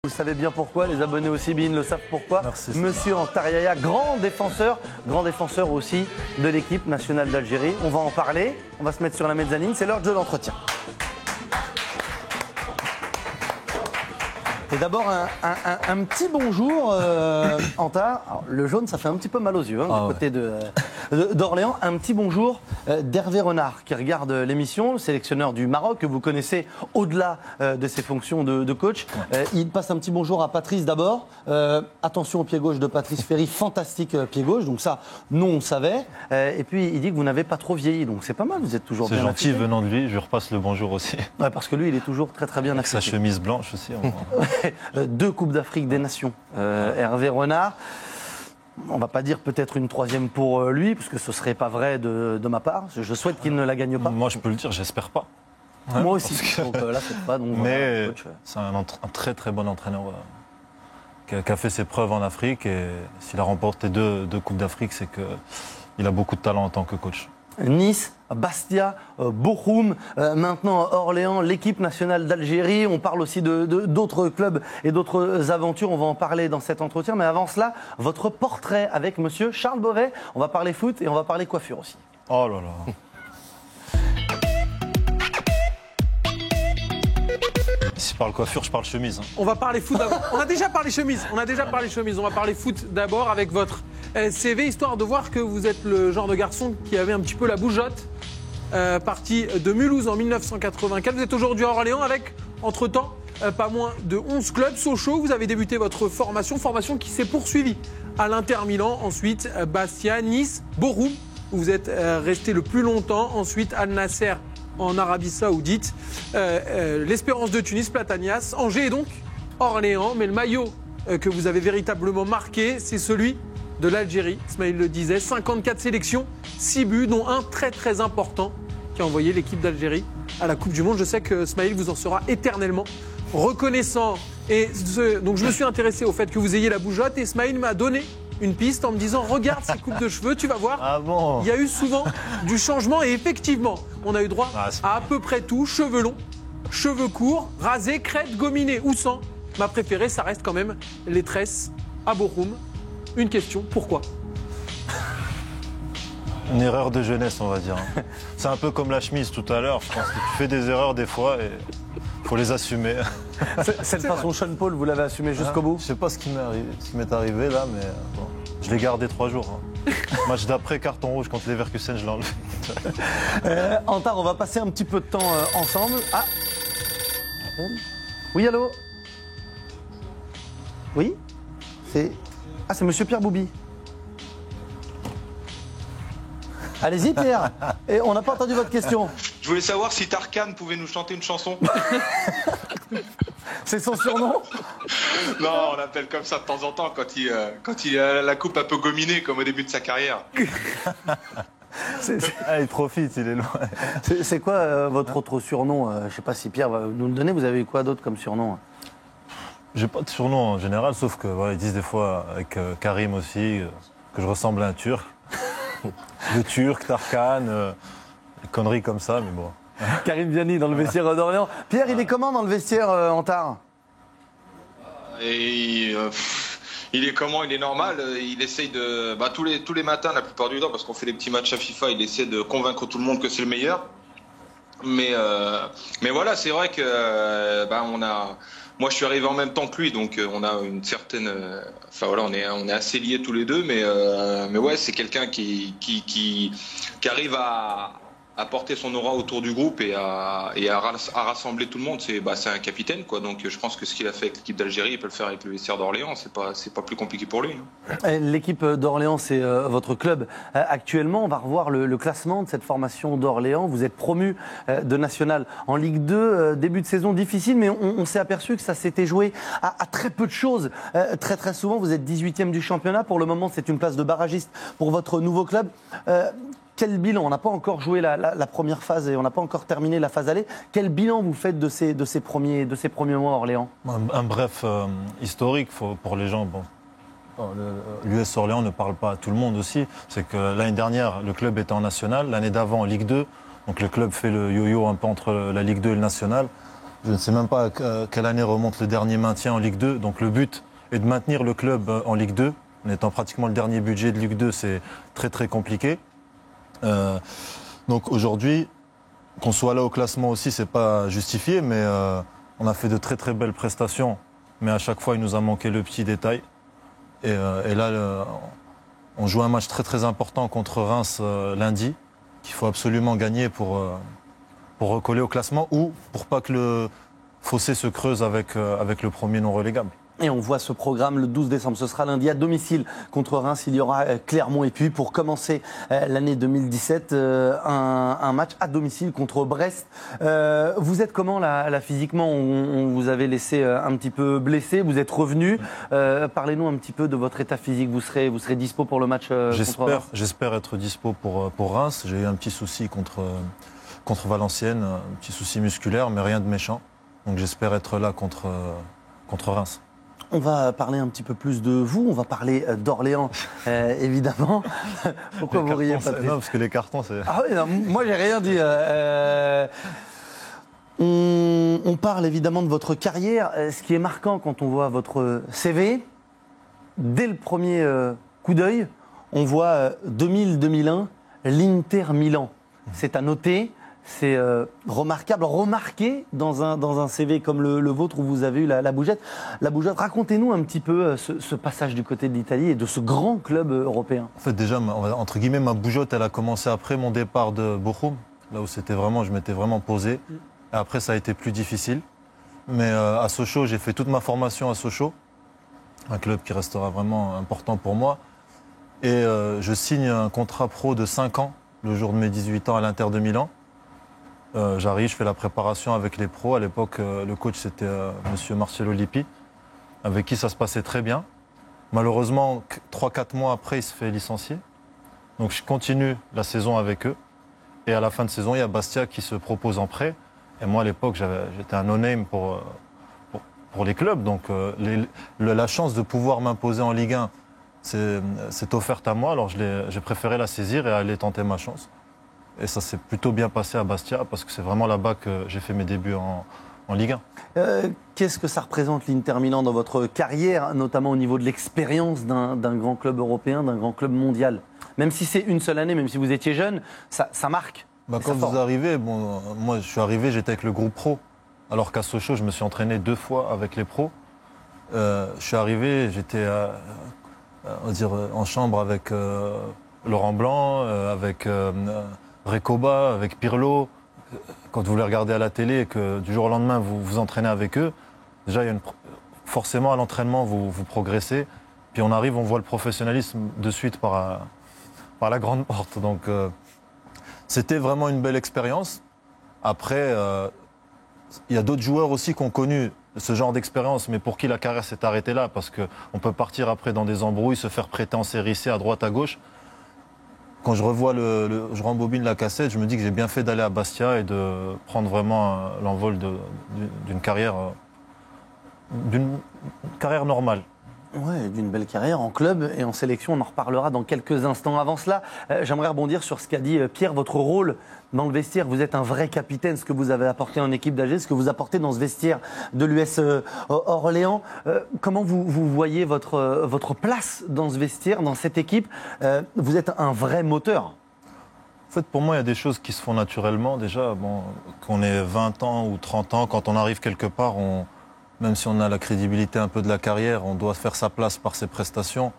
Vous savez bien pourquoi, les abonnés aussi BeIN le savent pourquoi. Merci. Monsieur Antar grand défenseur aussi de l'équipe nationale d'Algérie. On va en parler, on va se mettre sur la mezzanine, c'est l'heure de l'entretien. Et d'abord un petit bonjour, Antar. Alors, le jaune, ça fait un petit peu mal aux yeux, du côté d'Orléans. Un petit bonjour d'Hervé Renard, qui regarde l'émission, le sélectionneur du Maroc, que vous connaissez au-delà de ses fonctions de coach. Il passe un petit bonjour à Patrice d'abord. Attention au pied gauche de Patrice Ferry, fantastique pied gauche, donc ça, nous on savait. Et puis il dit que vous n'avez pas trop vieilli, donc c'est pas mal, vous êtes toujours bien. C'est gentil venant de lui, je lui repasse le bonjour aussi. Ouais, parce que lui, il est toujours très très bien avec affecté. sa chemise blanche aussi. 2 Coupes d'Afrique des Nations, Hervé Renard. On va pas dire peut-être une 3e pour lui, parce que ce serait pas vrai de ma part. Je souhaite qu'il ne la gagne pas. Moi, je peux le dire, j'espère pas. Ouais, moi aussi. Donc là, c'est pas. Donc, mais voilà, coach. C'est un très très bon entraîneur qui a fait ses preuves en Afrique. Et s'il a remporté 2 Coupes d'Afrique, c'est qu'il a beaucoup de talent en tant que coach. Nice, Bastia, Bochum, maintenant Orléans, l'équipe nationale d'Algérie. On parle aussi d'autres clubs et d'autres aventures. On va en parler dans cet entretien. Mais avant cela, votre portrait avec monsieur Charles Beauvais. On va parler foot et on va parler coiffure aussi. Oh là là. Si je parle coiffure, je parle chemise. On va parler foot d'abord. On a déjà parlé chemise. On va parler foot d'abord avec votre CV, histoire de voir que vous êtes le genre de garçon qui avait un petit peu la bougeotte. Parti de Mulhouse en 1984. Vous êtes aujourd'hui à Orléans avec, entre-temps, pas moins de 11 clubs. Sochaux, vous avez débuté votre formation qui s'est poursuivie à l'Inter Milan. Ensuite, Bastia, Nice, Bochum, où vous êtes resté le plus longtemps. Ensuite, Al Nasser en Arabie Saoudite, l'Espérance de Tunis, Platanias, Angers et donc Orléans. Mais le maillot que vous avez véritablement marqué, c'est celui de l'Algérie. Smaïl le disait, 54 sélections, 6 buts, dont un très très important qui a envoyé l'équipe d'Algérie à la Coupe du Monde. Je sais que Smaïl vous en sera éternellement reconnaissant. Et donc je me suis intéressé au fait que vous ayez la bougeotte et Smaïl m'a donné une piste en me disant regarde ces coupes de cheveux, tu vas voir. Ah bon? Il y a eu souvent du changement et effectivement, on a eu droit à peu près tout. Cheveux longs, cheveux courts, rasés, crête, gominés ou sans. Ma préférée, ça reste quand même les tresses à Bochum. Une question, pourquoi? Une erreur de jeunesse, on va dire. C'est un peu comme la chemise tout à l'heure. Je pense que tu fais des erreurs des fois et il faut les assumer. Cette façon Sean Paul, vous l'avez assumé jusqu'au bout? Je sais pas ce qui m'est arrivé là, mais bon, je l'ai gardé 3 jours. Match d'après, carton rouge contre Leverkusen, je l'ai enlevé. Antar, on va passer un petit peu de temps ensemble. Ah. Oui, allô? Oui? C'est monsieur Pierre Boubi. Allez-y Pierre. Et on n'a pas entendu votre question. Je voulais savoir si Tarkan pouvait nous chanter une chanson. C'est son surnom? Non, on l'appelle comme ça de temps en temps quand il a la coupe un peu gominée comme au début de sa carrière. Il profite, il est loin. C'est quoi votre autre surnom? Je ne sais pas si Pierre va nous le donner. Vous avez eu quoi d'autre comme surnom? J'ai pas de surnom en général, sauf que ils disent des fois avec Karim aussi que je ressemble à un Turc. Le Turc, Tarkan, des conneries comme ça, mais bon. Karim Vianney dans le vestiaire d'Orléans. Pierre, il est comment dans le vestiaire, Antar? Et il est comment? Il est normal. Il essaye de tous les matins, la plupart du temps, parce qu'on fait des petits matchs à FIFA, il essaie de convaincre tout le monde que c'est le meilleur. Mais voilà, c'est vrai que moi, je suis arrivé en même temps que lui, donc on a une certaine. On est assez liés tous les deux, mais ouais, c'est quelqu'un qui arrive à porter son aura autour du groupe et à rassembler tout le monde. C'est un capitaine, quoi. Donc je pense que ce qu'il a fait avec l'équipe d'Algérie, il peut le faire avec le vestiaire d'Orléans. C'est pas plus compliqué pour lui. L'équipe d'Orléans, c'est votre club. Actuellement, on va revoir le classement de cette formation d'Orléans. Vous êtes promu de national en Ligue 2. Début de saison difficile, mais on s'est aperçu que ça s'était joué à très peu de choses. Très très souvent, vous êtes 18e du championnat. Pour le moment, c'est une place de barragiste pour votre nouveau club. Quel bilan? On n'a pas encore joué la première phase et on n'a pas encore terminé la phase aller. Quel bilan vous faites de ces premiers mois à Orléans? Un bref historique pour les gens. L'US Orléans ne parle pas à tout le monde aussi. C'est que l'année dernière, le club était en national. L'année d'avant, en Ligue 2. Donc le club fait le yo-yo un peu entre la Ligue 2 et le national. Je ne sais même pas à quelle année remonte le dernier maintien en Ligue 2. Donc le but est de maintenir le club en Ligue 2. En étant pratiquement le dernier budget de Ligue 2, c'est très très compliqué. Donc aujourd'hui, qu'on soit là au classement aussi, c'est pas justifié, mais on a fait de très très belles prestations. Mais à chaque fois, il nous a manqué le petit détail. Et là, on joue un match très très important contre Reims lundi, qu'il faut absolument gagner pour recoller au classement ou pour pas que le fossé se creuse avec le premier non relégable. Et on voit ce programme le 12 décembre. Ce sera lundi à domicile contre Reims. Il y aura Clermont. Et puis pour commencer l'année 2017, un match à domicile contre Brest. Vous êtes comment là physiquement? On vous avait laissé un petit peu blessé. Vous êtes revenu. Parlez-nous un petit peu de votre état physique. Vous serez dispo pour le match contre Reims? J'espère être dispo pour Reims. J'ai eu un petit souci contre Valenciennes, un petit souci musculaire, mais rien de méchant. Donc j'espère être là contre Reims. On va parler un petit peu plus de vous, on va parler d'Orléans, évidemment. Pourquoi vous riez, Patrice? Non, parce que les cartons, c'est... Ah oui, non, moi j'ai rien dit. On parle évidemment de votre carrière. Ce qui est marquant quand on voit votre CV, dès le premier coup d'œil, on voit 2000-2001, l'Inter Milan. C'est à noter. C'est remarquable, remarqué dans un CV comme le vôtre où vous avez eu la Bougette. La Bougette, racontez-nous un petit peu ce passage du côté de l'Italie et de ce grand club européen. En fait, déjà, entre guillemets, ma bougeotte, elle a commencé après mon départ de Bochum, là où je m'étais vraiment posé. Et après, ça a été plus difficile. Mais à Sochaux, j'ai fait toute ma formation à Sochaux, un club qui restera vraiment important pour moi. Et je signe un contrat pro de 5 ans, le jour de mes 18 ans à l'Inter de Milan. J'arrive, je fais la préparation avec les pros. À l'époque, le coach, c'était monsieur Marcello Lippi, avec qui ça se passait très bien. Malheureusement, 3-4 mois après, il se fait licencier. Donc je continue la saison avec eux. Et à la fin de saison, il y a Bastia qui se propose en prêt. Et moi, à l'époque, j'étais un no-name pour les clubs. Donc la chance de pouvoir m'imposer en Ligue 1, c'est offerte à moi. Alors j'ai préféré la saisir et aller tenter ma chance. Et ça s'est plutôt bien passé à Bastia parce que c'est vraiment là-bas que j'ai fait mes débuts en Ligue 1. Qu'est-ce que ça représente l'Inter Milan dans votre carrière, notamment au niveau de l'expérience d'un grand club européen, d'un grand club mondial? Même si c'est une seule année, même si vous étiez jeune, ça marque. Quand vous arrivez, moi je suis arrivé, j'étais avec le groupe pro. Alors qu'à Sochaux, je me suis entraîné 2 fois avec les pros. Je suis arrivé, j'étais en chambre avec Laurent Blanc, avec... Recoba, avec Pirlo, quand vous les regardez à la télé et que du jour au lendemain vous vous entraînez avec eux, déjà forcément à l'entraînement vous progressez, puis on arrive, on voit le professionnalisme de suite par la grande porte. Donc c'était vraiment une belle expérience. Après, il y a d'autres joueurs aussi qui ont connu ce genre d'expérience, mais pour qui la carrière s'est arrêtée là, parce qu'on peut partir après dans des embrouilles, se faire prêter en série C à droite, à gauche. Quand je revois je rembobine la cassette, je me dis que j'ai bien fait d'aller à Bastia et de prendre vraiment l'envol d'une carrière normale. Oui, d'une belle carrière en club et en sélection. On en reparlera dans quelques instants. Avant cela, j'aimerais rebondir sur ce qu'a dit Pierre, votre rôle dans le vestiaire. Vous êtes un vrai capitaine, ce que vous avez apporté en équipe d'AG, ce que vous apportez dans ce vestiaire de l'US Orléans. Comment vous voyez votre place dans ce vestiaire, dans cette équipe? Vous êtes un vrai moteur. En fait, pour moi, il y a des choses qui se font naturellement. Déjà, qu'on ait 20 ans ou 30 ans, quand on arrive quelque part, même si on a la crédibilité un peu de la carrière, on doit faire sa place par ses prestations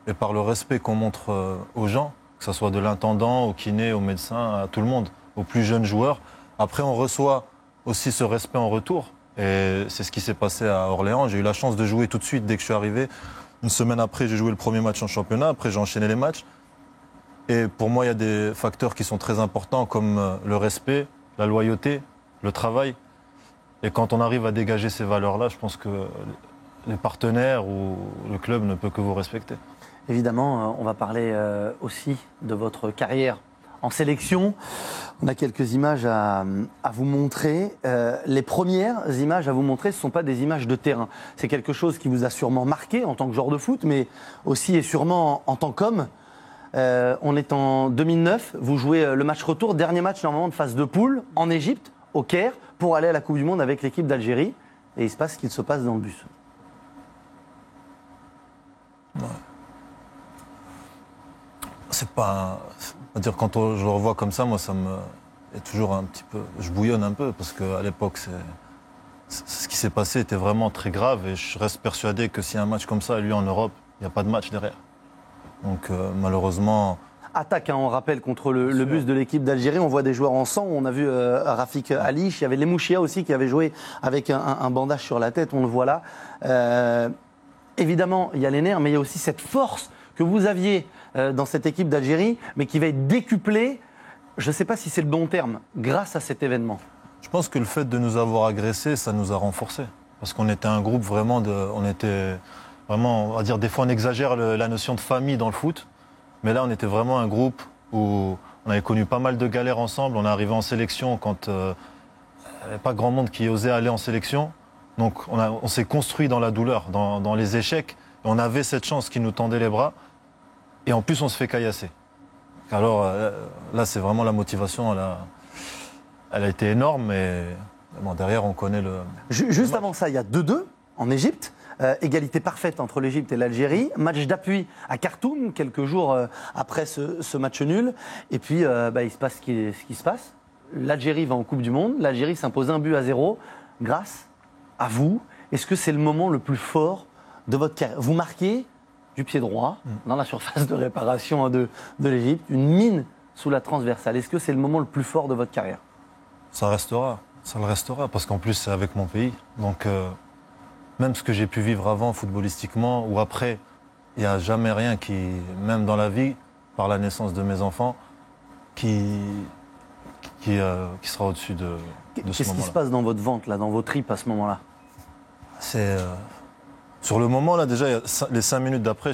et par le respect qu'on montre aux gens, que ce soit de l'intendant, au kiné, au médecin, à tout le monde, aux plus jeunes joueurs. Après, on reçoit aussi ce respect en retour. Et c'est ce qui s'est passé à Orléans. J'ai eu la chance de jouer tout de suite dès que je suis arrivé. Une semaine après, j'ai joué le premier match en championnat. Après, j'ai enchaîné les matchs. Et pour moi, il y a des facteurs qui sont très importants comme le respect, la loyauté, le travail. Et quand on arrive à dégager ces valeurs-là, je pense que les partenaires ou le club ne peut que vous respecter. Évidemment, on va parler aussi de votre carrière en sélection. On a quelques images à vous montrer. Les premières images à vous montrer, ce ne sont pas des images de terrain. C'est quelque chose qui vous a sûrement marqué en tant que joueur de foot, mais aussi et sûrement en tant qu'homme. On est en 2009, vous jouez le match retour, dernier match normalement de phase de poule en Égypte. au Caire pour aller à la Coupe du Monde avec l'équipe d'Algérie. Et il se passe ce qu'il se passe dans le bus. Ouais. C'est pas. C'est-à-dire, quand je le revois comme ça, moi, ça me. Et toujours un petit peu. Je bouillonne un peu, parce qu'à l'époque, ce qui s'est passé était vraiment très grave. Et je reste persuadé que s'il y a un match comme ça, lui, en Europe, il n'y a pas de match derrière. Donc, malheureusement. Attaque, on rappelle, contre le bus de l'équipe d'Algérie. On voit des joueurs en sang. On a vu Rafik Alich. Il y avait Lemouchia aussi qui avait joué avec un bandage sur la tête. On le voit là. Évidemment, il y a les nerfs, mais il y a aussi cette force que vous aviez dans cette équipe d'Algérie, mais qui va être décuplée, je ne sais pas si c'est le bon terme, grâce à cet événement. Je pense que le fait de nous avoir agressés, ça nous a renforcés. Parce qu'on était un groupe vraiment on était vraiment, on va dire, des fois on exagère la notion de famille dans le foot. Mais là, on était vraiment un groupe où on avait connu pas mal de galères ensemble. On est arrivé en sélection quand il n'y avait pas grand monde qui osait aller en sélection. Donc on s'est construit dans la douleur, dans les échecs. Et on avait cette chance qui nous tendait les bras. Et en plus, on se fait caillasser. Alors là, c'est vraiment la motivation. Elle a été énorme, mais bon, derrière, on connaît le... Juste avant ça, il y a 2-2 en Égypte. Égalité parfaite entre l'Égypte et l'Algérie. Match d'appui à Khartoum, quelques jours après ce match nul. Et puis, il se passe ce qui se passe. L'Algérie va en Coupe du Monde. L'Algérie s'impose 1-0 grâce à vous. Est-ce que c'est le moment le plus fort de votre carrière? Vous marquez du pied droit dans la surface de réparation de l'Égypte, une mine sous la transversale. Est-ce que c'est le moment le plus fort de votre carrière? Ça le restera, parce qu'en plus, c'est avec mon pays. Donc... même ce que j'ai pu vivre avant, footballistiquement, ou après, il n'y a jamais rien qui, même dans la vie, par la naissance de mes enfants, qui sera au-dessus de ce moment-là. Qu'est-ce qui se passe dans votre ventre, là, dans vos tripes à ce moment-là? C'est... sur le moment, là, déjà, les 5 minutes d'après,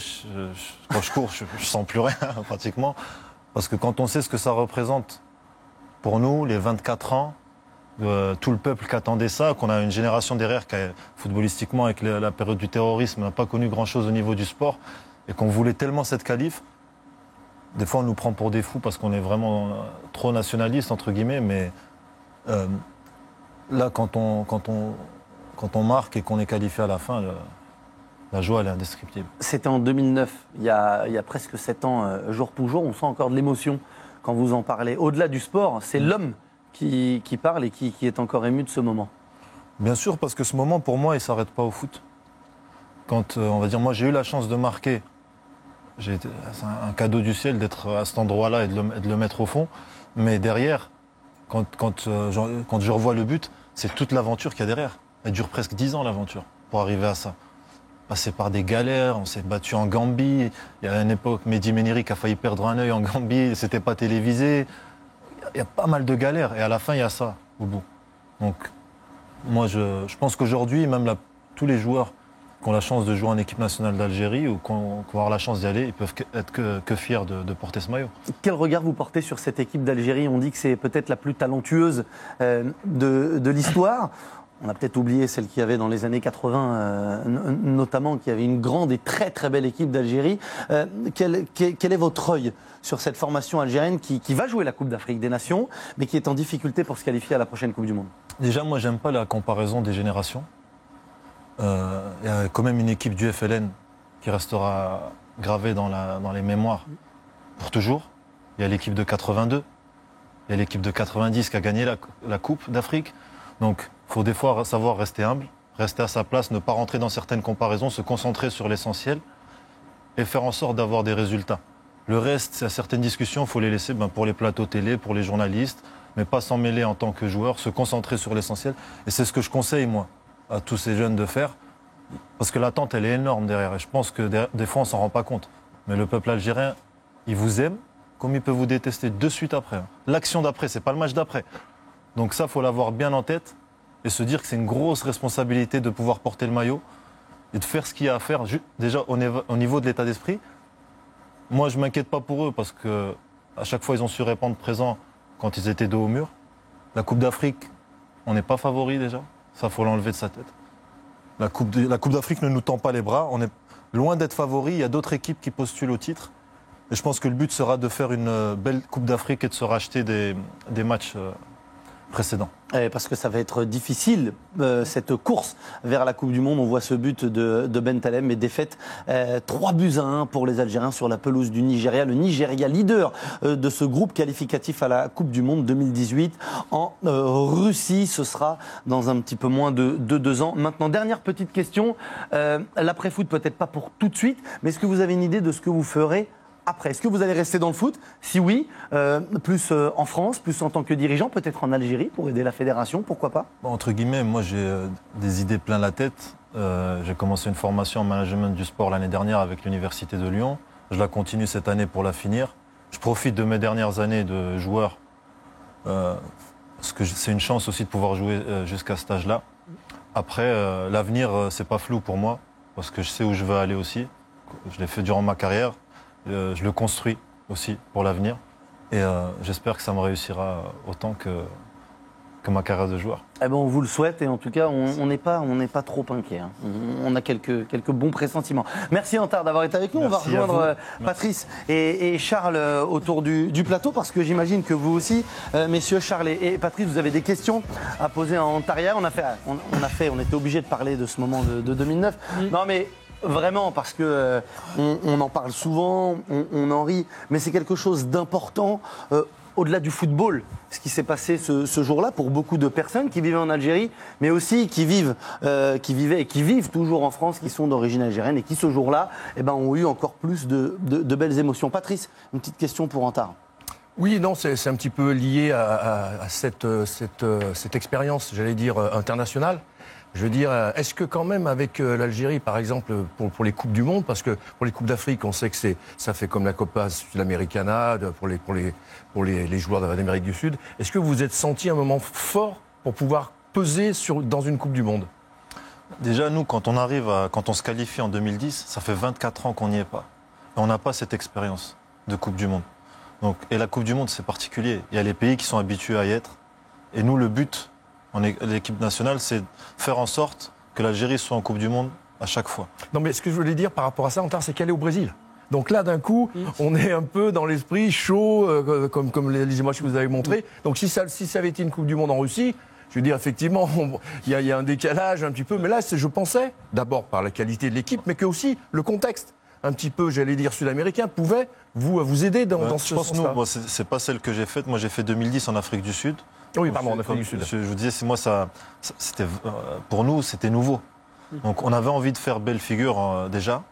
quand je cours, je ne sens plus rien, pratiquement. Parce que quand on sait ce que ça représente pour nous, les 24 ans, tout le peuple qui attendait ça, qu'on a une génération derrière qui, footballistiquement, avec la période du terrorisme, n'a pas connu grand-chose au niveau du sport, et qu'on voulait tellement cette qualif. Des fois, on nous prend pour des fous parce qu'on est vraiment trop nationaliste, entre guillemets, mais là, quand on marque et qu'on est qualifié à la fin, la joie, elle est indescriptible. C'était en 2009, il y a presque 7 ans, jour pour jour. On sent encore de l'émotion quand vous en parlez. Au-delà du sport, c'est l'homme qui parle et qui est encore ému de ce moment. Bien sûr, parce que ce moment, pour moi, il ne s'arrête pas au foot. Quand, on va dire, moi, j'ai eu la chance de marquer. C'est un cadeau du ciel d'être à cet endroit-là et de le mettre au fond. Mais derrière, quand je revois le but, c'est toute l'aventure qu'il y a derrière. Elle dure presque 10 ans, l'aventure, pour arriver à ça. Passé par des galères, on s'est battu en Gambie. Il y a une époque, Mehdi Méniri qui a failli perdre un œil en Gambie, c'était pas télévisé. Il y a pas mal de galères et à la fin, il y a ça au bout. Donc, moi, je pense qu'aujourd'hui, même tous les joueurs qui ont la chance de jouer en équipe nationale d'Algérie ou qui vont avoir la chance d'y aller, ils peuvent être que fiers de porter ce maillot. Quel regard vous portez sur cette équipe d'Algérie? On dit que c'est peut-être la plus talentueuse de l'histoire. On a peut-être oublié celle qu'il y avait dans les années 80, notamment, qui avait une grande et très très belle équipe d'Algérie. Quel est votre œil sur cette formation algérienne qui va jouer la Coupe d'Afrique des Nations, mais qui est en difficulté pour se qualifier à la prochaine Coupe du Monde? Déjà, moi, j'aime pas la comparaison des générations. Il y a quand même une équipe du FLN qui restera gravée dans les mémoires pour toujours. Il y a l'équipe de 82, il y a l'équipe de 90 qui a gagné la Coupe d'Afrique. Donc, il faut des fois savoir rester humble, rester à sa place, ne pas rentrer dans certaines comparaisons, se concentrer sur l'essentiel et faire en sorte d'avoir des résultats. Le reste, à certaines discussions, il faut les laisser pour les plateaux télé, pour les journalistes, mais pas s'en mêler en tant que joueur, se concentrer sur l'essentiel. Et c'est ce que je conseille, moi, à tous ces jeunes de faire, parce que l'attente, elle est énorme derrière. Et je pense que des fois, on ne s'en rend pas compte. Mais le peuple algérien, il vous aime, comme il peut vous détester de suite après. L'action d'après, c'est pas le match d'après. Donc ça, il faut l'avoir bien en tête et se dire que c'est une grosse responsabilité de pouvoir porter le maillot et de faire ce qu'il y a à faire. Déjà, au niveau de l'état d'esprit, moi, je ne m'inquiète pas pour eux parce qu'à chaque fois, ils ont su répondre présent quand ils étaient dos au mur. La Coupe d'Afrique, on n'est pas favori déjà. Ça, il faut l'enlever de sa tête. La Coupe d'Afrique ne nous tend pas les bras. On est loin d'être favori. Il y a d'autres équipes qui postulent au titre. Et je pense que le but sera de faire une belle Coupe d'Afrique et de se racheter des matchs précédents. Parce que ça va être difficile, cette course vers la Coupe du Monde. On voit ce but de Ben Taleb, mais défaite 3-1 pour les Algériens sur la pelouse du Nigeria. Le Nigeria, leader de ce groupe qualificatif à la Coupe du Monde 2018 en Russie. Ce sera dans un petit peu moins de 2 ans. Maintenant, dernière petite question. L'après-foot, peut-être pas pour tout de suite, mais est-ce que vous avez une idée de ce que vous ferez après? Est-ce que vous allez rester dans le foot? Si oui, plus en France, plus en tant que dirigeant, peut-être en Algérie pour aider la fédération, pourquoi pas? Bon, entre guillemets, moi j'ai des idées plein la tête. J'ai commencé une formation en management du sport l'année dernière avec l'Université de Lyon. Je la continue cette année pour la finir. Je profite de mes dernières années de joueur, parce que c'est une chance aussi de pouvoir jouer jusqu'à cet âge-là. Après, l'avenir, c'est pas flou pour moi, parce que je sais où je veux aller aussi. Je l'ai fait durant ma carrière. Je le construis aussi pour l'avenir et j'espère que ça me réussira autant que ma carrière de joueur. Eh ben, on vous le souhaite et en tout cas, on n'est pas trop inquiet. Hein. On a quelques bons pressentiments. Merci Antar d'avoir été avec nous. Merci, on va rejoindre Patrice et Charles autour du plateau parce que j'imagine que vous aussi, messieurs Charles et Patrice, vous avez des questions à poser à Antar. On était obligé de parler de ce moment de 2009. Non mais vraiment, parce que on en parle souvent, on en rit, mais c'est quelque chose d'important au-delà du football. Ce qui s'est passé ce jour-là pour beaucoup de personnes qui vivaient en Algérie, mais aussi qui vivaient et qui vivent toujours en France, qui sont d'origine algérienne et qui ce jour-là ont eu encore plus de belles émotions. Patrice, une petite question pour Antar. Oui, non, c'est un petit peu lié à cette expérience, j'allais dire, internationale. Je veux dire, est-ce que quand même avec l'Algérie, par exemple, pour les Coupes du Monde, parce que pour les Coupes d'Afrique, on sait que ça fait comme la Copa Sudamericana pour les joueurs d'Amérique du Sud, est-ce que vous vous êtes senti un moment fort pour pouvoir peser dans une Coupe du Monde? Déjà, nous, quand on se qualifie en 2010, ça fait 24 ans qu'on n'y est pas. Et on n'a pas cette expérience de Coupe du Monde. Donc, et la Coupe du Monde, c'est particulier. Il y a les pays qui sont habitués à y être. Et nous, le but, l'équipe nationale, c'est de faire en sorte que l'Algérie soit en Coupe du Monde à chaque fois. Non, mais ce que je voulais dire par rapport à ça, Antar, c'est qu'elle est au Brésil. Donc là, d'un coup, on est un peu dans l'esprit chaud, comme les images que vous avez montrées. Donc si ça avait été une Coupe du Monde en Russie, je veux dire, effectivement, il y a un décalage un petit peu. Mais là, je pensais, d'abord par la qualité de l'équipe, mais que aussi le contexte, un petit peu, j'allais dire, sud-américain, pouvait vous aider dans ce sens-là. Je pense, nous, c'est pas celle que j'ai faite. Moi, j'ai fait 2010 en Afrique du Sud. Oui, pardon, en Afrique du Sud. Je vous disais, pour nous, c'était nouveau. Donc on avait envie de faire belle figure déjà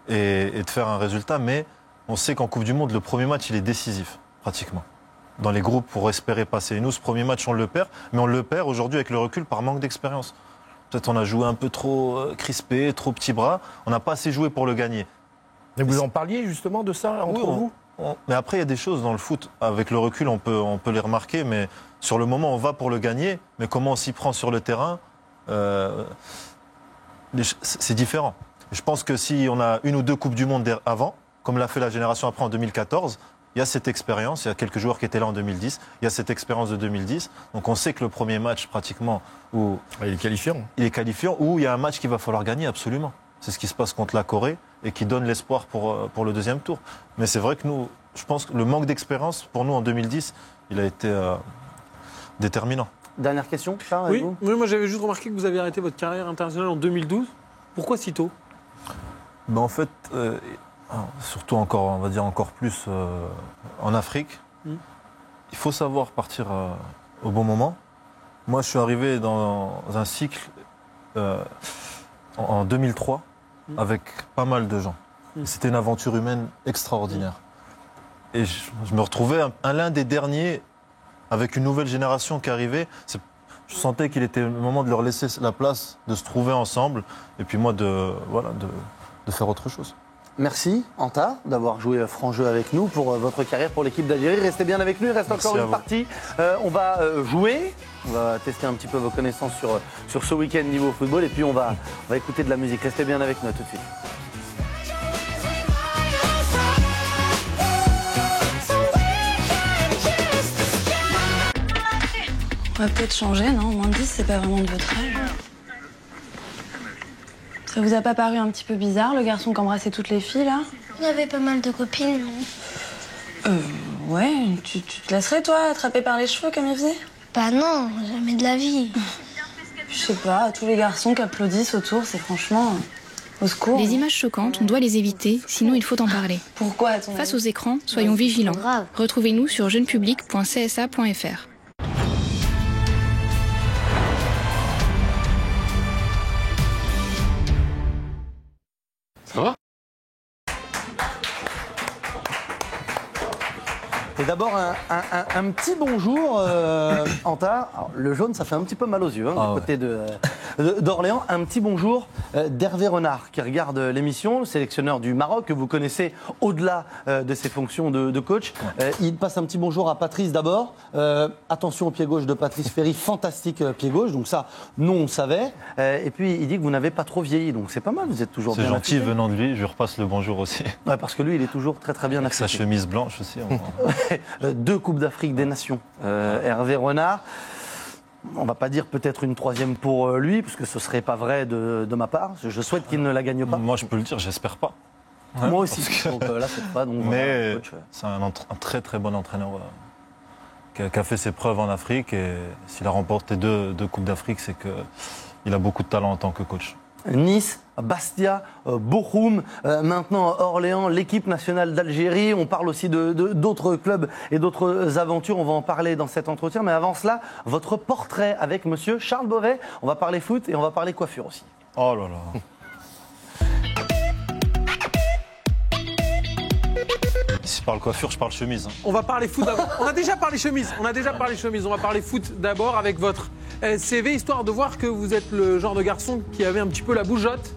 et de faire un résultat, mais on sait qu'en Coupe du Monde, le premier match, il est décisif, pratiquement. Dans les groupes, pour espérer passer. Et nous, ce premier match, on le perd, mais on le perd aujourd'hui avec le recul par manque d'expérience. Peut-être on a joué un peu trop crispé, trop petit bras, on n'a pas assez joué pour le gagner. Et vous en parliez justement de ça entre vous? Mais après, il y a des choses dans le foot. Avec le recul, on peut les remarquer, mais sur le moment, on va pour le gagner. Mais comment on s'y prend sur le terrain, c'est différent. Je pense que si on a une ou deux Coupes du Monde avant, comme l'a fait la génération après en 2014, il y a cette expérience. Il y a quelques joueurs qui étaient là en 2010. Il y a cette expérience de 2010. Donc on sait que le premier match, pratiquement, où il est qualifiant, où il y a un match qu'il va falloir gagner absolument. C'est ce qui se passe contre la Corée et qui donne l'espoir pour le deuxième tour. Mais c'est vrai que nous, je pense que le manque d'expérience, pour nous, en 2010, il a été déterminant. Dernière question, Charles, oui, moi j'avais juste remarqué que vous avez arrêté votre carrière internationale en 2012. Pourquoi si tôt? En fait, surtout on va dire encore plus en Afrique, il faut savoir partir au bon moment. Moi, je suis arrivé dans un cycle en 2003 avec pas mal de gens. C'était une aventure humaine extraordinaire. Et je me retrouvais l'un des derniers avec une nouvelle génération qui arrivait. Je sentais qu'il était le moment de leur laisser la place, de se trouver ensemble, et puis moi de faire autre chose. Merci, Antar, d'avoir joué franc jeu avec nous pour votre carrière pour l'équipe d'Algérie. Restez bien avec nous, il reste encore une partie. On va jouer, on va tester un petit peu vos connaissances sur ce week-end niveau football, et puis on va écouter de la musique. Restez bien avec nous, à tout de suite. On va peut-être changer, non? Moins de 10, c'est pas vraiment de votre âge. Ça vous a pas paru un petit peu bizarre, le garçon qui embrassait toutes les filles, là? Il avait pas mal de copines. Ouais, tu te laisserais, toi, attraper par les cheveux comme il faisait? Bah non, jamais de la vie. Je sais pas, tous les garçons qui applaudissent autour, c'est franchement au secours. Les images choquantes, on doit les éviter, sinon il faut en parler. Pourquoi à ton Face aux avis écrans, soyons vigilants. Grave. Retrouvez-nous sur jeunepublic.csa.fr. Ça va? Et d'abord, un petit bonjour, Anta. Alors, le jaune, ça fait un petit peu mal aux yeux, du côté d'Orléans. Un petit bonjour d'Hervé Renard, qui regarde l'émission, le sélectionneur du Maroc, que vous connaissez au-delà de ses fonctions de coach. Il passe un petit bonjour à Patrice d'abord. Attention au pied gauche de Patrice Ferry, fantastique pied gauche. Donc ça, nous, on savait. Et puis, il dit que vous n'avez pas trop vieilli. Donc c'est pas mal, vous êtes toujours bien C'est gentil affûté. venant de lui, je lui repasse le bonjour aussi. Ouais, parce que lui, il est toujours très très bien Avec sa affûté. chemise blanche aussi. 2 Coupes d'Afrique des Nations. Hervé Renard. On va pas dire peut-être une 3e pour lui, parce que ce serait pas vrai de ma part. Je souhaite qu'il ne la gagne pas. Moi, je peux le dire, j'espère pas. Moi aussi. Donc là, c'est pas. Donc, Mais voilà, coach. c'est un très très bon entraîneur qui a fait ses preuves en Afrique. Et s'il a remporté deux Coupes d'Afrique, c'est qu'il a beaucoup de talent en tant que coach. Nice, Bastia, Bochum, maintenant Orléans, l'équipe nationale d'Algérie. On parle aussi d'autres clubs et d'autres aventures. On va en parler dans cet entretien. Mais avant cela, votre portrait avec monsieur Charles Beauvais. On va parler foot et on va parler coiffure aussi. Oh là là. Si je parle coiffure, je parle chemise. On va parler foot d'abord. On a déjà parlé chemise. On va parler foot d'abord avec votre CV, histoire de voir que vous êtes le genre de garçon qui avait un petit peu la bougeotte.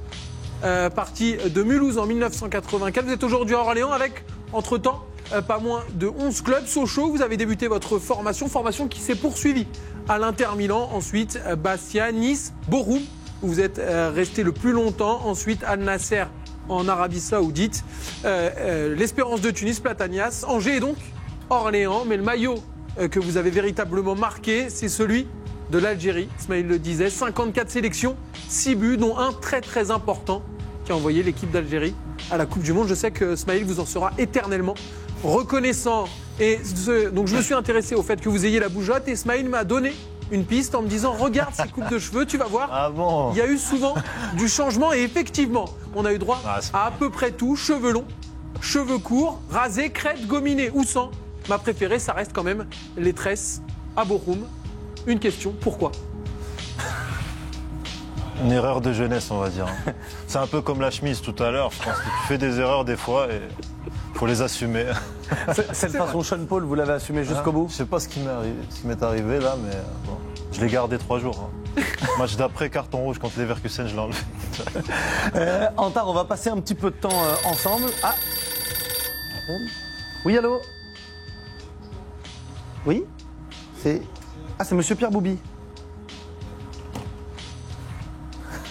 Parti de Mulhouse en 1984. Vous êtes aujourd'hui à Orléans avec, entre-temps, pas moins de 11 clubs. Sochaux, vous avez débuté votre formation qui s'est poursuivie à l'Inter Milan. Ensuite, Bastia, Nice, Bochum, où vous êtes resté le plus longtemps. Ensuite, Al Nasser en Arabie Saoudite, l'Espérance de Tunis, Platanias, Angers et donc Orléans. Mais le maillot que vous avez véritablement marqué, c'est celui de l'Algérie. Smaïl le disait, 54 sélections, 6 buts, dont un très très important qui a envoyé l'équipe d'Algérie à la Coupe du Monde. Je sais que Smaïl vous en sera éternellement reconnaissant. Et donc je me suis intéressé au fait que vous ayez la bougeotte et Smaïl m'a donné une piste en me disant regarde ces coupes de cheveux, tu vas voir. Ah bon? Il y a eu souvent du changement et effectivement, on a eu droit à peu près tout. Cheveux longs, cheveux courts, rasés, crête, gominés ou sans. Ma préférée, ça reste quand même les tresses à Bochum. Une question, pourquoi? Une erreur de jeunesse, on va dire. C'est un peu comme la chemise tout à l'heure. Je pense que tu fais des erreurs des fois et il faut les assumer. Cette façon Sean Paul, vous l'avez assumé jusqu'au bout? Je sais pas ce qui m'est arrivé là, mais bon, je l'ai gardé 3 jours. Match d'après, carton rouge contre Leverkusen, je l'ai enlevé. Antar, on va passer un petit peu de temps ensemble. Ah. Oui, allô? Oui? C'est monsieur Pierre Boubi.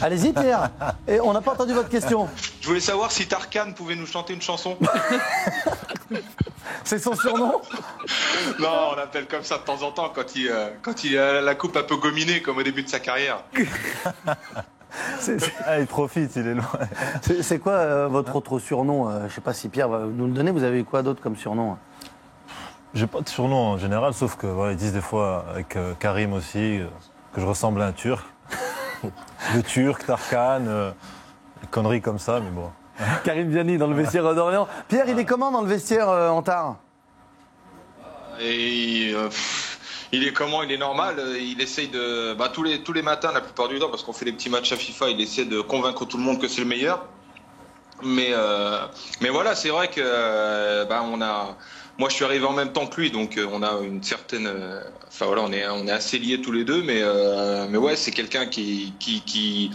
Allez-y, Pierre. Et on n'a pas entendu votre question. Je voulais savoir si Tarkan pouvait nous chanter une chanson. C'est son surnom? Non, on l'appelle comme ça de temps en temps quand il a la coupe un peu gominée comme au début de sa carrière. Il profite, il est loin. C'est quoi votre autre surnom? Je ne sais pas si Pierre va nous le donner. Vous avez eu quoi d'autre comme surnom? J'ai pas de surnom en général, sauf que ils disent des fois avec Karim aussi que je ressemble à un Turc. Le Turc, Tarkan, des conneries comme ça, mais bon. Karim Vianney dans le vestiaire d'Orléans. Pierre, il est comment dans le vestiaire, Antar? Et il est comment? Il est normal. Il essaye de tous les matins, la plupart du temps, parce qu'on fait des petits matchs à FIFA, il essaie de convaincre tout le monde que c'est le meilleur. Mais voilà, c'est vrai que moi, je suis arrivé en même temps que lui, donc on a une certaine. Enfin voilà, on est assez liés tous les deux, mais ouais, c'est quelqu'un qui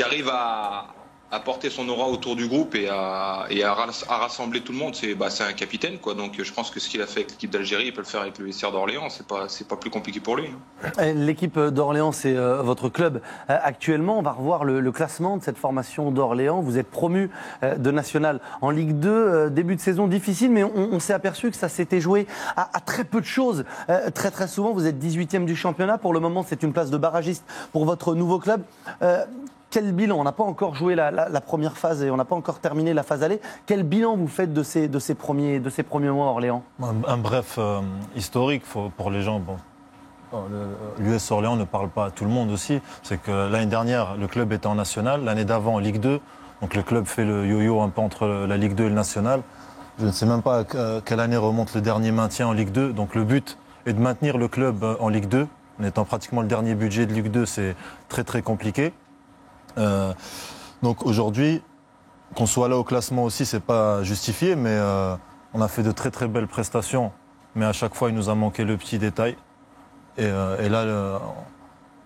arrive à porter son aura autour du groupe et à rassembler tout le monde. C'est un capitaine, quoi. Donc je pense que ce qu'il a fait avec l'équipe d'Algérie, il peut le faire avec le vestiaire d'Orléans. C'est pas plus compliqué pour lui. L'équipe d'Orléans, c'est votre club. Actuellement, on va revoir le classement de cette formation d'Orléans. Vous êtes promu de national en Ligue 2. Début de saison difficile, mais on s'est aperçu que ça s'était joué à très peu de choses. Très très souvent, vous êtes 18e du championnat. Pour le moment, c'est une place de barragiste pour votre nouveau club. Quel bilan? On n'a pas encore joué la première phase et on n'a pas encore terminé la phase aller. Quel bilan vous faites de ces premiers mois à Orléans? Un bref historique pour les gens. Bon, l'US Orléans ne parle pas à tout le monde aussi. C'est que l'année dernière, le club était en national, l'année d'avant en Ligue 2. Donc le club fait le yo-yo un peu entre la Ligue 2 et le national. Je ne sais même pas à quelle année remonte le dernier maintien en Ligue 2. Donc le but est de maintenir le club en Ligue 2. En étant pratiquement le dernier budget de Ligue 2, c'est très très compliqué. Donc aujourd'hui, qu'on soit là au classement aussi, c'est pas justifié, mais on a fait de très très belles prestations. Mais à chaque fois, il nous a manqué le petit détail. Et là,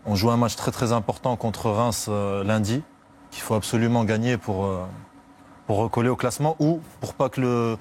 on joue un match très très important contre Reims lundi, qu'il faut absolument gagner pour recoller au classement ou pour pas que le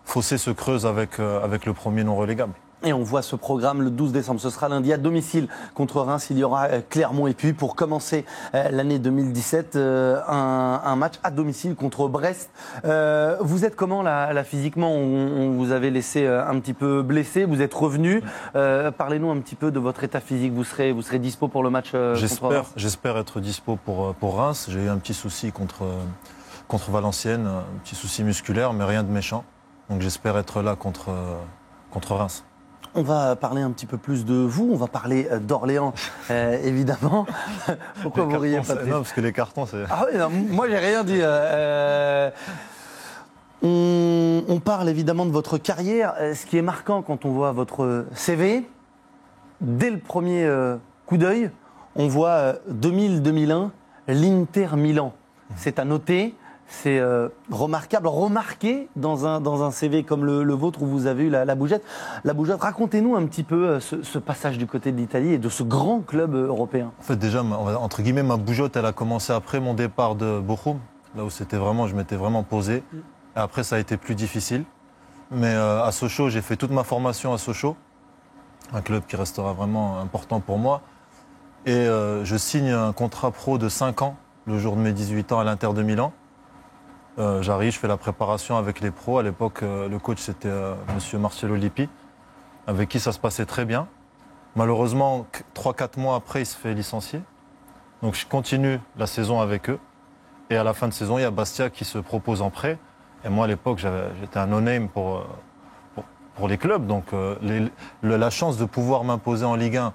fossé se creuse avec le premier non relégable. Et on voit ce programme le 12 décembre. Ce sera lundi à domicile contre Reims. Il y aura Clermont. Et puis pour commencer l'année 2017, un match à domicile contre Brest. Vous êtes comment là physiquement? On vous avait laissé un petit peu blessé. Vous êtes revenu. Parlez-nous un petit peu de votre état physique. Vous serez dispo pour le match contre Reims? J'espère être dispo pour Reims. J'ai eu un petit souci contre Valenciennes, un petit souci musculaire, mais rien de méchant. Donc j'espère être là contre Reims. On va parler un petit peu plus de vous, on va parler d'Orléans, évidemment. Pourquoi vous riez, Patrice? Non, parce que les cartons, c'est... Ah oui, non, moi j'ai rien dit. On parle évidemment de votre carrière. Ce qui est marquant quand on voit votre CV, dès le premier coup d'œil, on voit 2000-2001, l'Inter Milan. C'est à noter. C'est remarquable, remarqué dans un CV comme le vôtre où vous avez eu la Bougette. La Bougette, racontez-nous un petit peu ce passage du côté de l'Italie et de ce grand club européen. En fait, déjà, entre guillemets, ma bougeotte, elle a commencé après mon départ de Bochum, là où je m'étais vraiment posé. Et après, ça a été plus difficile. Mais à Sochaux, j'ai fait toute ma formation à Sochaux, un club qui restera vraiment important pour moi. Et je signe un contrat pro de 5 ans, le jour de mes 18 ans à l'Inter de Milan. J'arrive, je fais la préparation avec les pros. À l'époque, le coach, c'était monsieur Marcello Lippi, avec qui ça se passait très bien. Malheureusement, 3-4 mois après, il se fait licencier. Donc je continue la saison avec eux. Et à la fin de saison, il y a Bastia qui se propose en prêt. Et moi, à l'époque, j'étais un no-name pour les clubs. Donc la chance de pouvoir m'imposer en Ligue 1,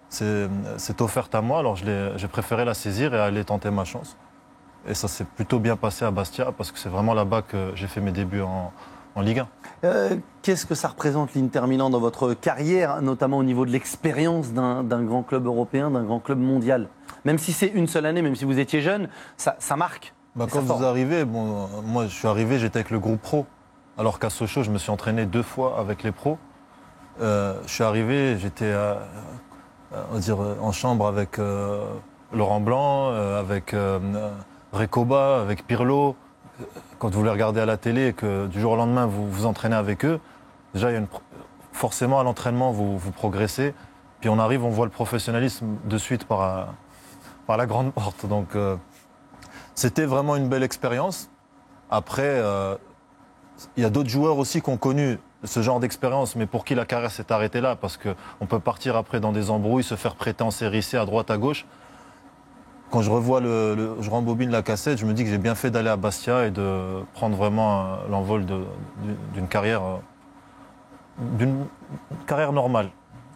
c'est offerte à moi. Alors j'ai préféré la saisir et aller tenter ma chance. Et ça s'est plutôt bien passé à Bastia parce que c'est vraiment là-bas que j'ai fait mes débuts en Ligue 1. Qu'est-ce que ça représente l'Inter Milan dans votre carrière, notamment au niveau de l'expérience d'un grand club européen, d'un grand club mondial? Même si c'est une seule année, même si vous étiez jeune, ça marque. Quand vous arrivez, moi je suis arrivé, j'étais avec le groupe pro. Alors qu'à Sochaux, je me suis entraîné 2 fois avec les pros. Je suis arrivé, j'étais en chambre avec Laurent Blanc, avec... Recoba, avec Pirlo, quand vous les regardez à la télé et que du jour au lendemain vous vous entraînez avec eux, déjà forcément à l'entraînement vous progressez, puis on arrive, on voit le professionnalisme de suite par la grande porte. Donc c'était vraiment une belle expérience. Après, il y a d'autres joueurs aussi qui ont connu ce genre d'expérience, mais pour qui la carrière s'est arrêtée là, parce qu'on peut partir après dans des embrouilles, se faire prêter en série C à droite, à gauche. Quand je revois je rembobine la cassette, je me dis que j'ai bien fait d'aller à Bastia et de prendre vraiment l'envol d'une carrière normale.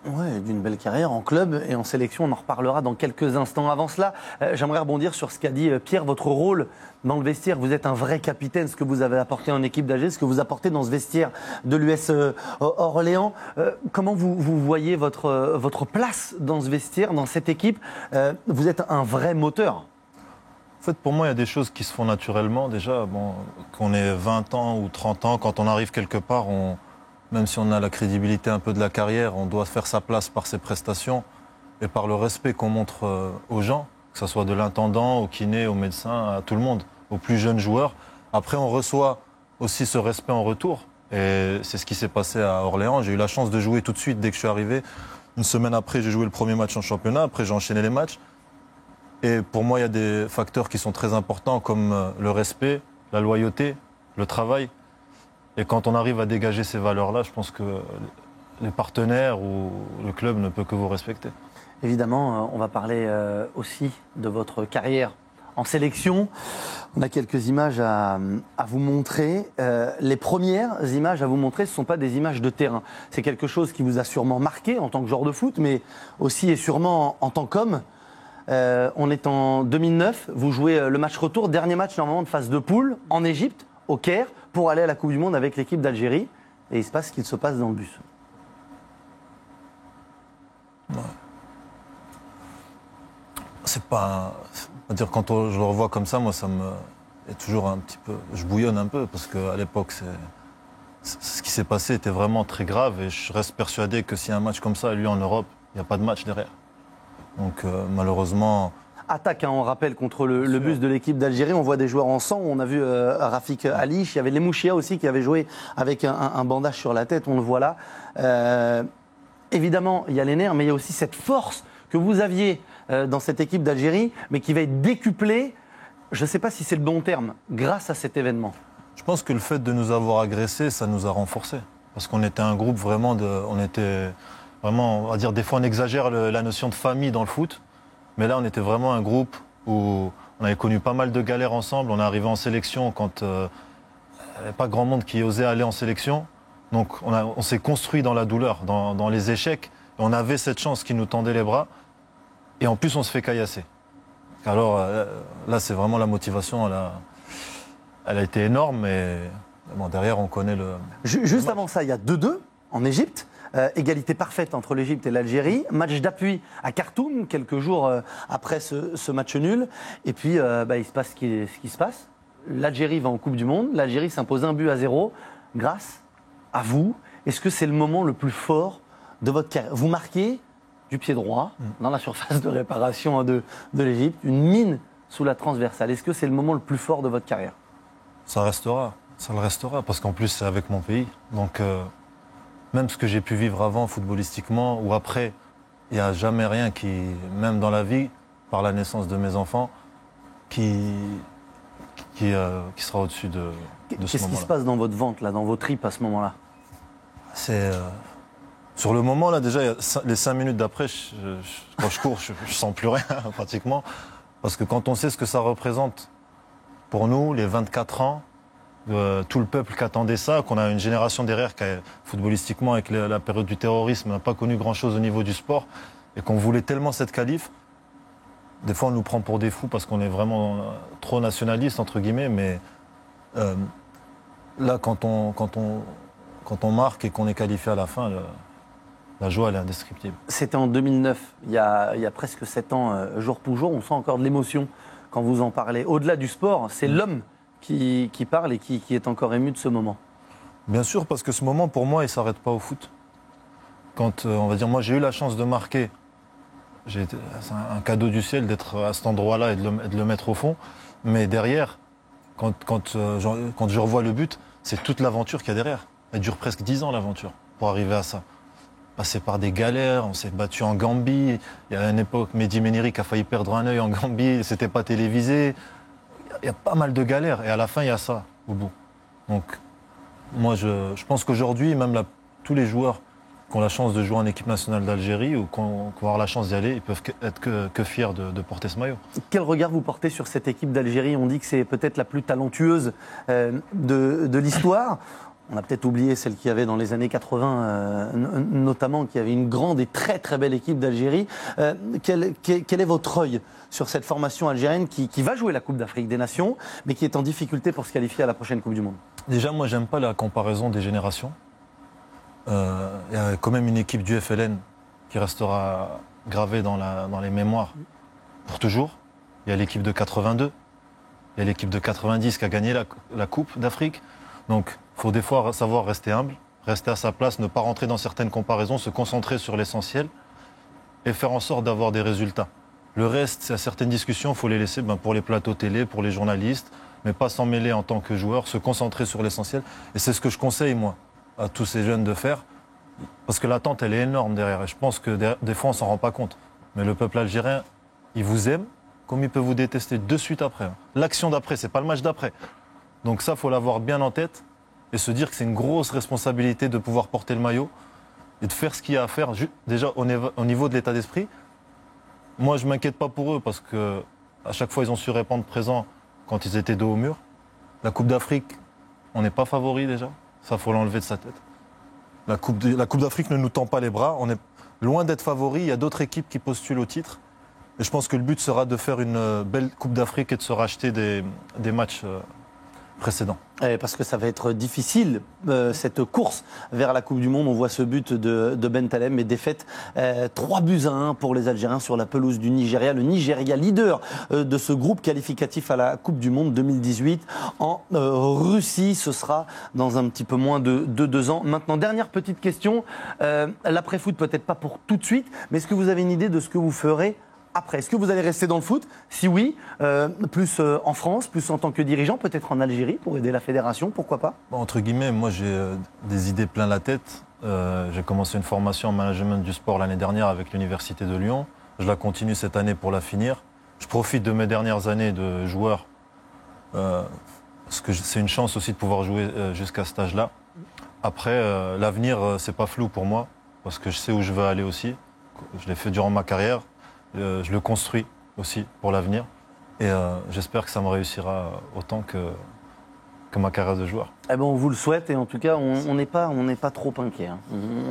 Oui, d'une belle carrière en club et en sélection. On en reparlera dans quelques instants. Avant cela, j'aimerais rebondir sur ce qu'a dit Pierre, votre rôle dans le vestiaire. Vous êtes un vrai capitaine, ce que vous avez apporté en équipe d'AG, ce que vous apportez dans ce vestiaire de l'US Orléans. Comment vous voyez votre place dans ce vestiaire, dans cette équipe? Vous êtes un vrai moteur. En fait, pour moi, il y a des choses qui se font naturellement. Déjà, qu'on ait 20 ans ou 30 ans, quand on arrive quelque part, même si on a la crédibilité un peu de la carrière, on doit faire sa place par ses prestations et par le respect qu'on montre aux gens, que ce soit de l'intendant, au kiné, au médecin, à tout le monde, aux plus jeunes joueurs. Après, on reçoit aussi ce respect en retour. Et c'est ce qui s'est passé à Orléans. J'ai eu la chance de jouer tout de suite dès que je suis arrivé. Une semaine après, j'ai joué le premier match en championnat. Après, j'ai enchaîné les matchs. Et pour moi, il y a des facteurs qui sont très importants comme le respect, la loyauté, le travail. Et quand on arrive à dégager ces valeurs-là, je pense que les partenaires ou le club ne peut que vous respecter. Évidemment, on va parler aussi de votre carrière en sélection. On a quelques images à vous montrer. Les premières images à vous montrer, ce ne sont pas des images de terrain. C'est quelque chose qui vous a sûrement marqué en tant que joueur de foot, mais aussi et sûrement en tant qu'homme. On est en 2009, vous jouez le match retour, dernier match normalement de phase de poule, en Égypte, au Caire, pour aller à la Coupe du Monde avec l'équipe d'Algérie. Et il se passe ce qu'il se passe dans le bus. Ouais. C'est pas. C'est-à-dire, quand je le revois comme ça, moi, ça me. Il y a toujours un petit peu. Je bouillonne un peu, parce qu'à l'époque, ce qui s'est passé était vraiment très grave. Et je reste persuadé que s'il y a un match comme ça, lui, en Europe, il n'y a pas de match derrière. Donc, malheureusement. Attaque, on rappelle, contre le bus de l'équipe d'Algérie. On voit des joueurs en sang. On a vu Rafik Halich. Il y avait Lemouchia aussi qui avait joué avec un bandage sur la tête. On le voit là. Évidemment, il y a les nerfs, mais il y a aussi cette force que vous aviez dans cette équipe d'Algérie, mais qui va être décuplée, je ne sais pas si c'est le bon terme, grâce à cet événement. Je pense que le fait de nous avoir agressés, ça nous a renforcés. Parce qu'on était un groupe vraiment on était vraiment, on va dire, des fois on exagère la notion de famille dans le foot, mais là on était vraiment un groupe où on avait connu pas mal de galères ensemble. On est arrivé en sélection quand il n'y avait pas grand monde qui osait aller en sélection. Donc on s'est construit dans la douleur, dans les échecs. Et on avait cette chance qui nous tendait les bras. Et en plus, on se fait caillasser. Alors là, c'est vraiment la motivation. Elle a été énorme, mais bon, derrière, on connaît le... Juste avant ça, il y a 2-2 en Égypte. Égalité parfaite entre l'Égypte et l'Algérie. Match d'appui à Khartoum, quelques jours après ce match nul. Et puis, il se passe ce qui se passe. L'Algérie va en Coupe du Monde. L'Algérie s'impose 1-0 grâce à vous. Est-ce que c'est le moment le plus fort de votre carrière? Vous marquez du pied droit dans la surface de réparation de l'Égypte, une mine sous la transversale. Est-ce que c'est le moment le plus fort de votre carrière? Ça le restera, parce qu'en plus c'est avec mon pays. Donc même ce que j'ai pu vivre avant footballistiquement ou après, il n'y a jamais rien qui, même dans la vie, par la naissance de mes enfants, qui sera au-dessus de ce moment-là. Qu'est-ce qui se passe dans votre ventre, là, dans vos tripes à ce moment-là? C'est... Sur le moment, là, déjà, les 5 minutes d'après, quand je cours, je sens plus rien, pratiquement. Parce que quand on sait ce que ça représente pour nous, les 24 ans, tout le peuple qui attendait ça, qu'on a une génération derrière qui, footballistiquement, avec la période du terrorisme, n'a pas connu grand-chose au niveau du sport, et qu'on voulait tellement cette qualif, des fois on nous prend pour des fous parce qu'on est vraiment trop nationaliste, entre guillemets, mais là, quand on marque et qu'on est qualifié à la fin, la joie, elle est indescriptible. C'était en 2009, il y a presque 7 ans, jour pour jour. On sent encore de l'émotion quand vous en parlez. Au-delà du sport, c'est l'homme qui parle et qui est encore ému de ce moment. Bien sûr, parce que ce moment, pour moi, il ne s'arrête pas au foot. Quand, on va dire, moi, j'ai eu la chance de marquer. C'est un cadeau du ciel d'être à cet endroit-là et de le mettre au fond. Mais derrière, quand je revois le but, c'est toute l'aventure qu'il y a derrière. Elle dure presque 10 ans, l'aventure, pour arriver à ça. Passé par des galères, on s'est battu en Gambie. Il y a une époque, Mehdi Méniri qui a failli perdre un œil en Gambie, c'était pas télévisé. Il y a pas mal de galères et à la fin, il y a ça au bout. Donc, moi, je pense qu'aujourd'hui, même tous les joueurs qui ont la chance de jouer en équipe nationale d'Algérie ou qui vont avoir la chance d'y aller, ils peuvent être que fiers de porter ce maillot. Quel regard vous portez sur cette équipe d'Algérie? On dit que c'est peut-être la plus talentueuse de l'histoire. On a peut-être oublié celle qu'il y avait dans les années 80, notamment, qui avait une grande et très très belle équipe d'Algérie. Quel est votre œil sur cette formation algérienne qui va jouer la Coupe d'Afrique des Nations, mais qui est en difficulté pour se qualifier à la prochaine Coupe du Monde? Déjà, moi, j'aime pas la comparaison des générations. Il y a quand même une équipe du FLN qui restera gravée dans les mémoires pour toujours. Il y a l'équipe de 82, il y a l'équipe de 90 qui a gagné la Coupe d'Afrique. Donc, il faut des fois savoir rester humble, rester à sa place, ne pas rentrer dans certaines comparaisons, se concentrer sur l'essentiel et faire en sorte d'avoir des résultats. Le reste, c'est à certaines discussions, il faut les laisser pour les plateaux télé, pour les journalistes, mais pas s'en mêler en tant que joueur, se concentrer sur l'essentiel. Et c'est ce que je conseille, moi, à tous ces jeunes de faire, parce que l'attente, elle est énorme derrière. Et je pense que des fois, on ne s'en rend pas compte. Mais le peuple algérien, il vous aime, comme il peut vous détester de suite après. L'action d'après, c'est pas le match d'après. Donc ça, il faut l'avoir bien en tête et se dire que c'est une grosse responsabilité de pouvoir porter le maillot et de faire ce qu'il y a à faire. Déjà, au niveau de l'état d'esprit, moi, je ne m'inquiète pas pour eux parce que À chaque fois, ils ont su répondre présent quand ils étaient dos au mur. La Coupe d'Afrique, on n'est pas favori déjà. Ça, faut l'enlever de sa tête. La Coupe d'Afrique ne nous tend pas les bras. On est loin d'être favori. Il y a d'autres équipes qui postulent au titre. Et je pense que le but sera de faire une belle Coupe d'Afrique et de se racheter des matchs précédents. Parce que ça va être difficile, cette course vers la Coupe du Monde. On voit ce but de Bentaleb, mais défaite 3-1 pour les Algériens sur la pelouse du Nigeria. Le Nigeria, leader de ce groupe qualificatif à la Coupe du Monde 2018 en Russie. Ce sera dans un petit peu moins de 2 ans. Maintenant, dernière petite question. L'après-foot, peut-être pas pour tout de suite, mais est-ce que vous avez une idée de ce que vous ferez après? Est-ce que vous allez rester dans le foot? Si oui, plus en France, plus en tant que dirigeant, peut-être en Algérie pour aider la fédération, pourquoi pas? Bon, entre guillemets, moi j'ai des idées plein la tête. J'ai commencé une formation en management du sport l'année dernière avec l'Université de Lyon. Je la continue cette année pour la finir. Je profite de mes dernières années de joueur parce que c'est une chance aussi de pouvoir jouer jusqu'à cet âge-là. Après, l'avenir, c'est pas flou pour moi parce que je sais où je veux aller aussi. Je l'ai fait durant ma carrière. Je le construis aussi pour l'avenir et j'espère que ça me réussira autant que ma carrière de joueur. Eh ben, on vous le souhaite et en tout cas, on n'est pas trop inquiet. Hein.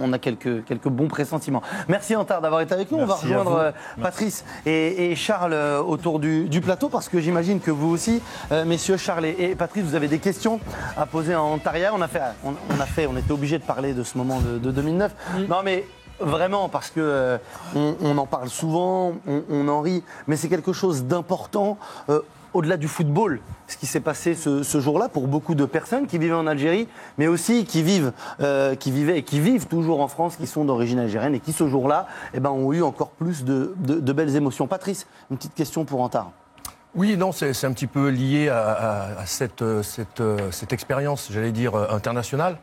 On a quelques bons pressentiments. Merci Antar d'avoir été avec nous. Merci, on va rejoindre Patrice et Charles autour du plateau parce que j'imagine que vous aussi, messieurs Charles et Patrice, vous avez des questions à poser à Antar hier. On était obligé de parler de ce moment de 2009. Non mais vraiment, parce que on en parle souvent, on en rit, mais c'est quelque chose d'important au-delà du football. Ce qui s'est passé ce jour-là pour beaucoup de personnes qui vivaient en Algérie, mais aussi qui vivaient et qui vivent toujours en France, qui sont d'origine algérienne et qui ce jour-là ont eu encore plus de belles émotions. Patrice, une petite question pour Antar. Oui, non, c'est un petit peu lié à cette expérience, j'allais dire, internationale.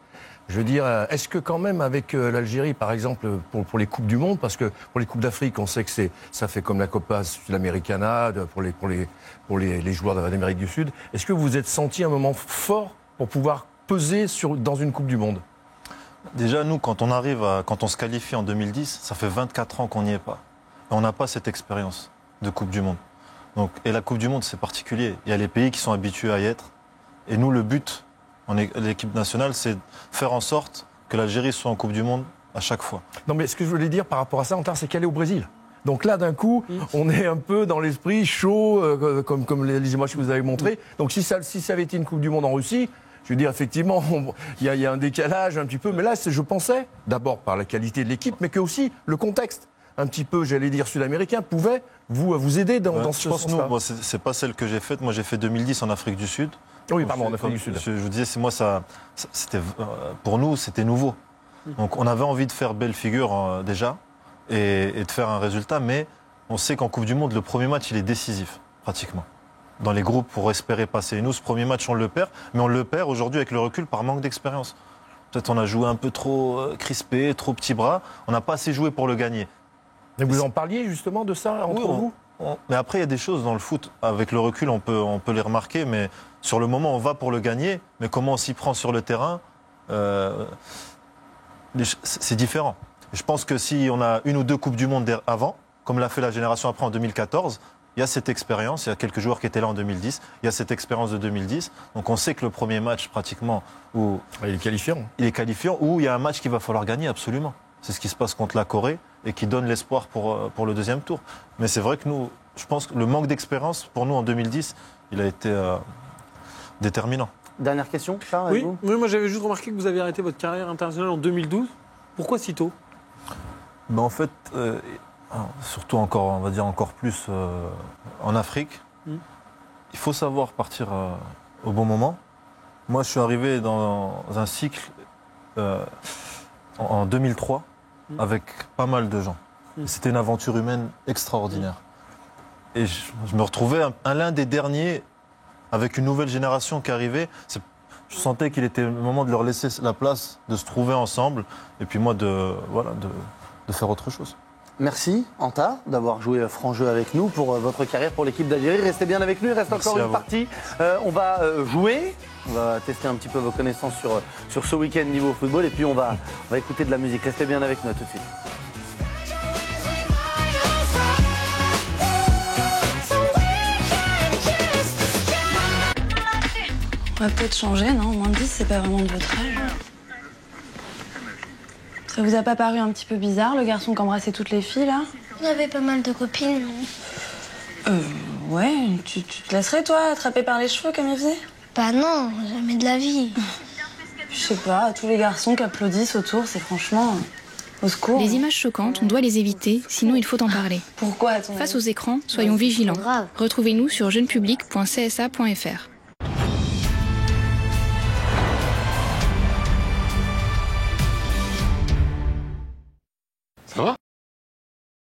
Je veux dire, est-ce que quand même avec l'Algérie, par exemple, pour les Coupes du Monde, parce que pour les Coupes d'Afrique, on sait que ça fait comme la Copa Sudamericana pour les joueurs d'Amérique du Sud, est-ce que vous vous êtes senti un moment fort pour pouvoir peser dans une Coupe du Monde? Déjà, nous, quand on se qualifie en 2010, ça fait 24 ans qu'on n'y est pas. Et on n'a pas cette expérience de Coupe du Monde. Donc, et la Coupe du Monde, c'est particulier. Il y a les pays qui sont habitués à y être. Et nous, le but, l'équipe nationale, c'est de faire en sorte que l'Algérie soit en Coupe du Monde à chaque fois. Non, mais ce que je voulais dire par rapport à ça, Antar, c'est qu'elle est au Brésil. Donc là, d'un coup, on est un peu dans l'esprit chaud, comme les images que vous avez montrées. Donc si ça avait été une Coupe du Monde en Russie, je veux dire, effectivement, il y a un décalage un petit peu. Mais là, je pensais, d'abord par la qualité de l'équipe, mais que aussi le contexte, un petit peu, j'allais dire, sud-américain, pouvait vous aider dans ce sens-là. Je pense, c'est pas celle que j'ai faite. Moi, j'ai fait 2010 en Afrique du Sud. Oui, pardon, en Afrique du Sud. Je vous disais, pour nous, c'était nouveau. Donc, on avait envie de faire belle figure déjà et de faire un résultat, mais on sait qu'en Coupe du Monde, le premier match, il est décisif, pratiquement. Dans les groupes, pour espérer passer. Et nous, ce premier match, on le perd, mais on le perd aujourd'hui avec le recul par manque d'expérience. Peut-être on a joué un peu trop crispé, trop petit bras. On n'a pas assez joué pour le gagner. Et vous en parliez justement de ça entre vous? Mais après, il y a des choses dans le foot. Avec le recul, on peut les remarquer, mais sur le moment, on va pour le gagner. Mais comment on s'y prend sur le terrain, c'est différent. Je pense que si on a une ou deux Coupes du Monde avant, comme l'a fait la génération après en 2014, il y a cette expérience. Il y a quelques joueurs qui étaient là en 2010. Il y a cette expérience de 2010. Donc on sait que le premier match, pratiquement, où il est qualifiant, où il y a un match qu'il va falloir gagner absolument. C'est ce qui se passe contre la Corée et qui donne l'espoir pour le deuxième tour. Mais c'est vrai que nous, je pense que le manque d'expérience, pour nous, en 2010, il a été déterminant. Dernière question, Charles, oui, moi j'avais juste remarqué que vous avez arrêté votre carrière internationale en 2012. Pourquoi si tôt? En fait, surtout on va dire encore plus en Afrique, il faut savoir partir au bon moment. Moi, je suis arrivé dans un cycle en 2003 avec pas mal de gens. C'était une aventure humaine extraordinaire. Et je me retrouvais l'un des derniers avec une nouvelle génération qui arrivait. Je sentais qu'il était le moment de leur laisser la place, de se trouver ensemble, et puis moi de faire autre chose. Merci, Antar, d'avoir joué franc jeu avec nous pour votre carrière pour l'équipe d'Algérie. Restez bien avec nous, il reste encore une partie. On va jouer, on va tester un petit peu vos connaissances sur ce week-end niveau football, et puis on va écouter de la musique. Restez bien avec nous, à tout de suite. On va peut-être changer, non? Moins de 10, c'est pas vraiment de votre âge. Ça vous a pas paru un petit peu bizarre, le garçon qui embrassait toutes les filles, là? Il avait pas mal de copines. Ouais, tu te laisserais, toi, attraper par les cheveux comme il faisait? Bah non, jamais de la vie. Je sais pas, tous les garçons qui applaudissent autour, c'est franchement... au secours. Les images choquantes, on doit les éviter, sinon il faut en parler. Pourquoi, à ton Face avis? aux écrans, soyons vigilants. Grave. Retrouvez-nous sur jeunepublic.csa.fr.